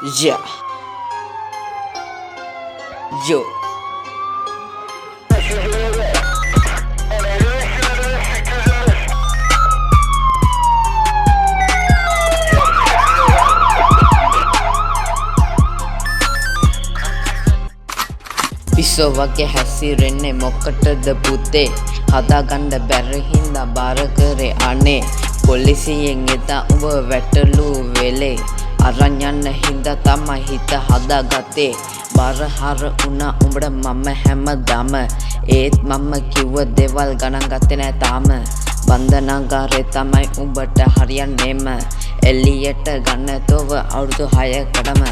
Yeah, yo. පිස්සෝ වගේ හැසිරෙන්නේ මොකටද පුතේ හදාගන්න බැරි හින්දා බාර කරේ අනේ පොලිසියෙන් එදා උඹ වැටලු වෙලේ අරන් යන්න හින්දා තමයි හිත හදාගත්තේ බාරහාර උනා උඹට මම හැමදාම ඒත් මම කිව්ව දේවල් ගණන් ගත්තේ නෑ තාම බන්ධනාගාරේ තමයි උඹට හරියන්නේම එළියට ගන්න තොව අවුරුදු 6කටම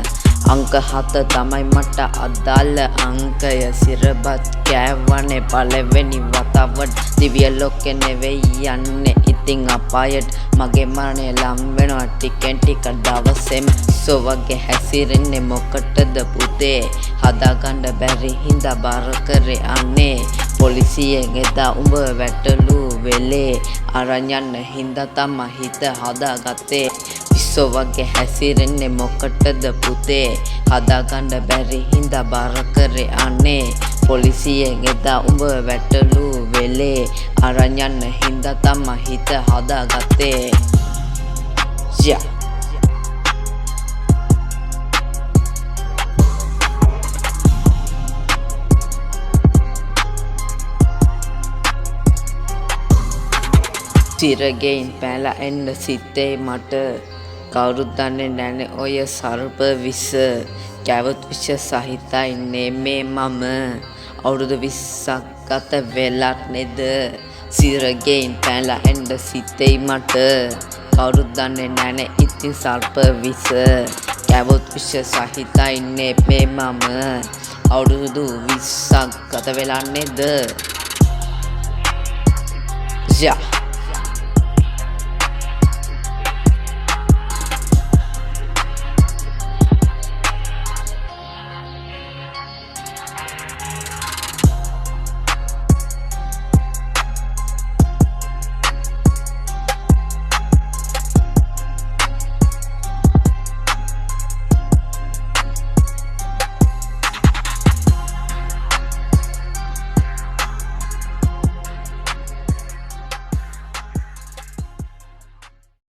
අංක 7 තමයි මට අදාළ අංකය සිරබත් කෑවනේ පළවෙනි වතාවට දිව්‍ය ලෝකෙ නෙවෙයි යන්නේ ඉතින් අපායට මගේ මරණය ලම් වෙනවා ටිකෙන් ටික දවසෙම සෝ වගේ හැසිරෙන්නේ මොකටද පුතේ හදාගන්න බැරි හින්දා බාර කරේ අනේ පොලිසියෙන් එදා උඹ වැටලු වෙලේ අරන් යන්න හින්දා තමයි හිත හදාගත්තේ පිස්සෝ වගේ හැසිරෙන්නේ මොකටද පුතේ හදාගන්න බැරි හින්දා බාර කරේ අනේ පොලිසියෙන් එදා උඹ වැටලු වෙලේ අරන් යන්න හින්දා තමයි හිත හදාගත්තේ yeah. සිරගෙයින් පැලා එන්න සිතේ මට කවුරුත් දන්නේ නැනේ ඔය සර්ප විස කැවුත් විෂ සහිතයි නෙමේ මම අවුරුදු 20ක් ගත වෙලක් නේද සිරගෙයින් පැලා එන්න සිතේ මට කවුරුත් දන්නේ නැනේ ඉතින් සර්ප විස කැවුත් විෂ සහිතයි නෙමේ මම අවුරුදු 20ක් ගත වෙලක් නේද yeah.